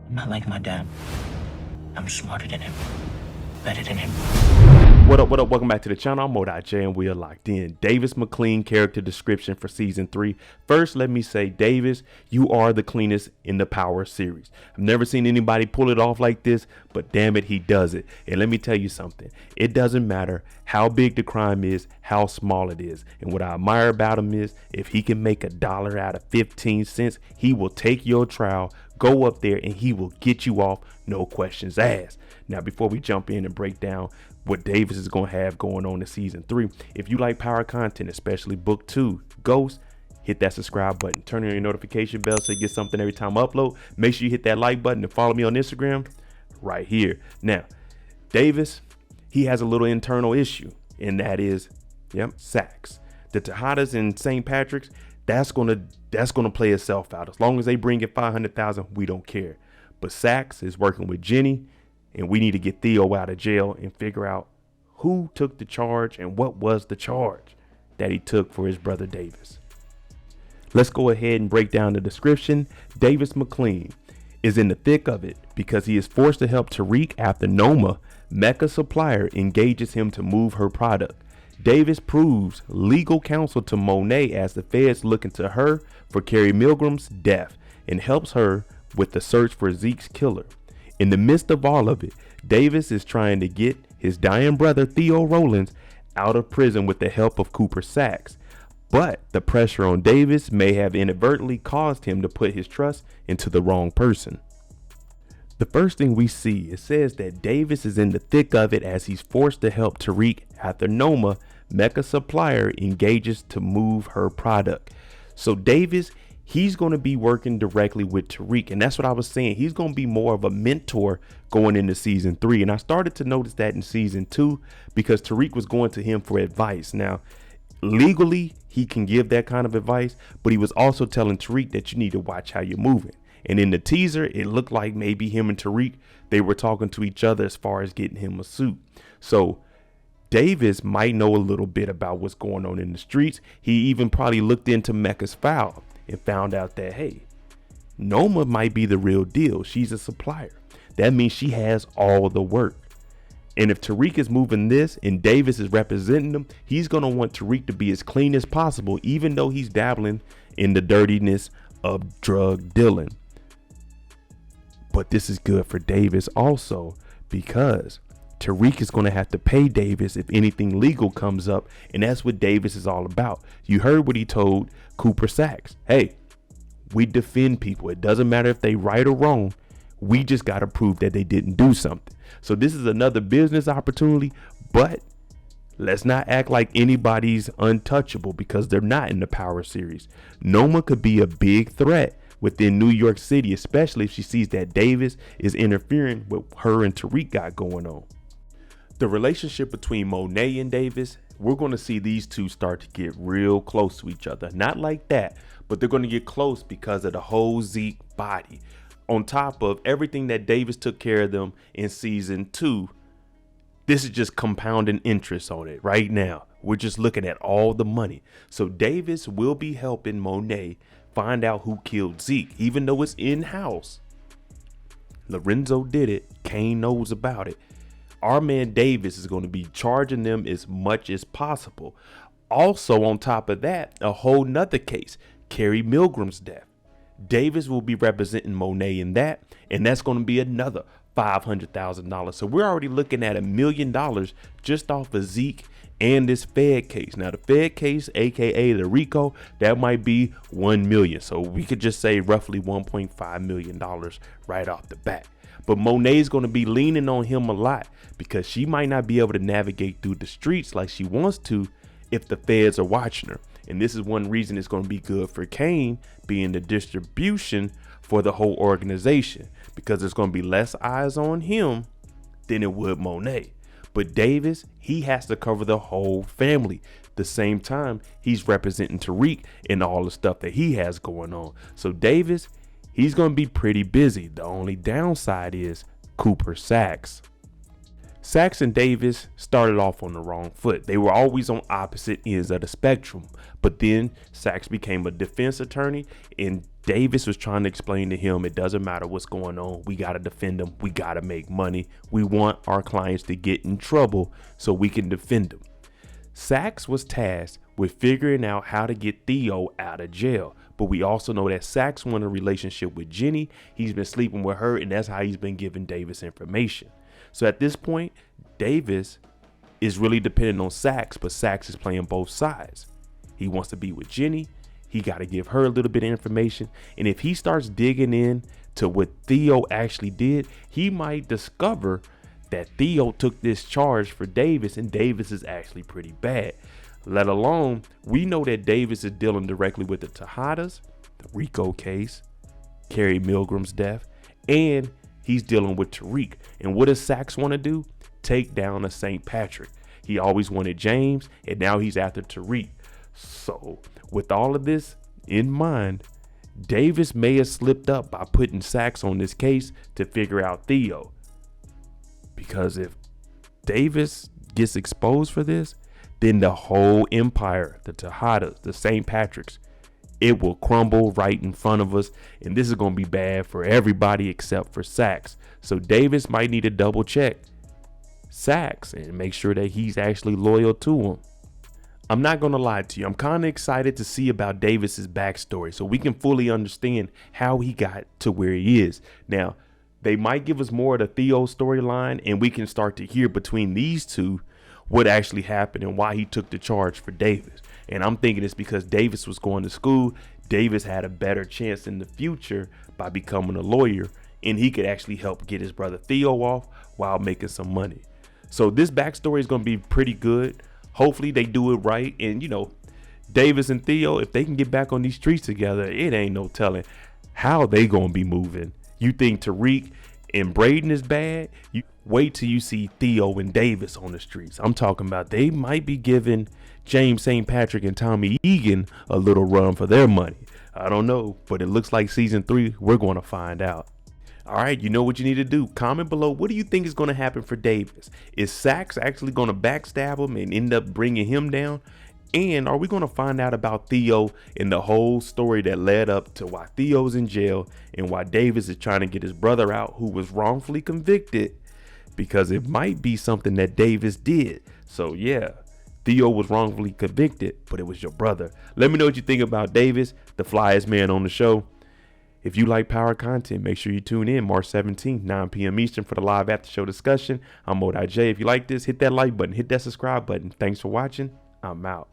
I'm not like my dad. I'm smarter than him. Better than him. What up, welcome back to the channel. I'm Monet and we are locked in. Davis McClain character description for season 3. First, let me say, Davis, you are the cleanest in the Power series. I've never seen anybody pull it off like this, but damn it, he does it. And let me tell you something. It doesn't matter how big the crime is, how small it is. And what I admire about him is if he can make $1 out of 15 cents, he will take your trial, go up there, and he will get you off, no questions asked. Now, before we jump in and break down what Davis is going to have going on in season 3, if you like Power content, especially book 2, Ghost, hit that subscribe button, turn on your notification bell so you get something every time I upload. Make sure you hit that like button and follow me on Instagram right here. Now, Davis, he has a little internal issue, and that is, sacks. The Tejadas and St. Patrick's, that's gonna play itself out. As long as they bring in 500,000, we don't care. But Sachs is working with Gianni, and we need to get Theo out of jail and figure out who took the charge and what was the charge that he took for his brother Davis. Let's go ahead and break down the description. Davis McClain is in the thick of it because he is forced to help Tariq after Noma, Mecca supplier, engages him to move her product. Davis proves legal counsel to Monet as the feds look into her for Carrie Milgram's death and helps her with the search for Zeke's killer. In the midst of all of it, Davis is trying to get his dying brother Theo Rollins out of prison with the help of Cooper Sachs. But the pressure on Davis may have inadvertently caused him to put his trust into the wrong person. The first thing we see, it says that Davis is in the thick of it as he's forced to help Tariq after Noma, Mecca supplier, engages to move her product. So Davis, he's going to be working directly with Tariq. And that's what I was saying. He's going to be more of a mentor going into season 3. And I started to notice that in season 2 because Tariq was going to him for advice. Now, legally, he can give that kind of advice, but he was also telling Tariq that you need to watch how you're moving. And in the teaser, it looked like maybe him and Tariq, they were talking to each other as far as getting him a suit. So Davis might know a little bit about what's going on in the streets. He even probably looked into Mecca's file and found out that, hey, Noma might be the real deal. She's a supplier. That means she has all the work. And if Tariq is moving this and Davis is representing him, he's going to want Tariq to be as clean as possible, even though he's dabbling in the dirtiness of drug dealing. But this is good for Davis also because Tariq is going to have to pay Davis if anything legal comes up. And that's what Davis is all about. You heard what he told Cooper Sachs. Hey, we defend people. It doesn't matter if they right or wrong. We just got to prove that they didn't do something. So this is another business opportunity, but let's not act like anybody's untouchable because they're not in the Power series. Noma could be a big threat within New York City, especially if she sees that Davis is interfering with her and Tariq got going on. The relationship between Monet and Davis, we're going to see these two start to get real close to each other. Not like that, but they're going to get close because of the whole Zeke body. On top of everything that Davis took care of them in season 2, this is just compounding interest on it right now. We're just looking at all the money. So Davis will be helping Monet find out who killed Zeke, even though it's in-house. Lorenzo did it. Kane knows about it. Our man Davis is going to be charging them as much as possible. Also, on top of that, a whole nother case, Carrie Milgram's death. Davis will be representing Monet in that, and that's going to be another $500,000. So we're already looking at $1 million just off of Zeke and this Fed case. Now the Fed case, aka the RICO, that might be 1 million. So we could just say roughly $1.5 million right off the bat. But Monet is going to be leaning on him a lot because she might not be able to navigate through the streets like she wants to if the feds are watching her. And this is one reason it's going to be good for Kane being the distribution for the whole organization, because there's going to be less eyes on him than it would Monet. But Davis, he has to cover the whole family. The same time, he's representing Tariq and all the stuff that he has going on. So Davis, he's going to be pretty busy. The only downside is Cooper Sachs. Sachs and Davis started off on the wrong foot. They were always on opposite ends of the spectrum. But then Sachs became a defense attorney and Davis was trying to explain to him, it doesn't matter what's going on. We got to defend them. We got to make money. We want our clients to get in trouble so we can defend them. Saxe was tasked with figuring out how to get Theo out of jail. But we also know that Saxe wanted a relationship with Jenny. He's been sleeping with her, and that's how he's been giving Davis information. So at this point, Davis is really dependent on Saxe, but Saxe is playing both sides. He wants to be with Jenny. He got to give her a little bit of information. And if he starts digging in to what Theo actually did, he might discover that Theo took this charge for Davis, and Davis is actually pretty bad. Let alone, we know that Davis is dealing directly with the Tejadas, the Rico case, Carrie Milgram's death, and he's dealing with Tariq. And what does Saxe want to do? Take down a St. Patrick. He always wanted James, and now he's after Tariq. So with all of this in mind, Davis may have slipped up by putting Saxe on this case to figure out Theo. Because if Davis gets exposed for this, then the whole empire, the Tejadas, the St. Patricks, it will crumble right in front of us. And this is going to be bad for everybody except for Saxe. So Davis might need to double check Saxe and make sure that he's actually loyal to him. I'm not going to lie to you. I'm kind of excited to see about Davis's backstory so we can fully understand how he got to where he is. Now, they might give us more of the Theo storyline, and we can start to hear between these two what actually happened and why he took the charge for Davis. And I'm thinking it's because Davis was going to school. Davis had a better chance in the future by becoming a lawyer, and he could actually help get his brother Theo off while making some money. So this backstory is going to be pretty good. Hopefully they do it right. And, you know, Davis and Theo, if they can get back on these streets together, it ain't no telling how they going to be moving. You think Tariq and Brayden is bad? You wait till you see Theo and Davis on the streets. I'm talking about they might be giving James St. Patrick and Tommy Egan a little run for their money. I don't know, but it looks like season 3, we're going to find out. All right, you know what you need to do. Comment below. What do you think is going to happen for Davis? Is Saxe actually going to backstab him and end up bringing him down? And are we going to find out about Theo and the whole story that led up to why Theo's in jail and why Davis is trying to get his brother out who was wrongfully convicted? Because it might be something that Davis did. So yeah, Theo was wrongfully convicted, but it was your brother. Let me know what you think about Davis, the flyest man on the show. If you like power content, make sure you tune in March 17th, 9 p.m. Eastern for the live after show discussion. I'm Monet. If you like this, hit that like button, hit that subscribe button. Thanks for watching. I'm out.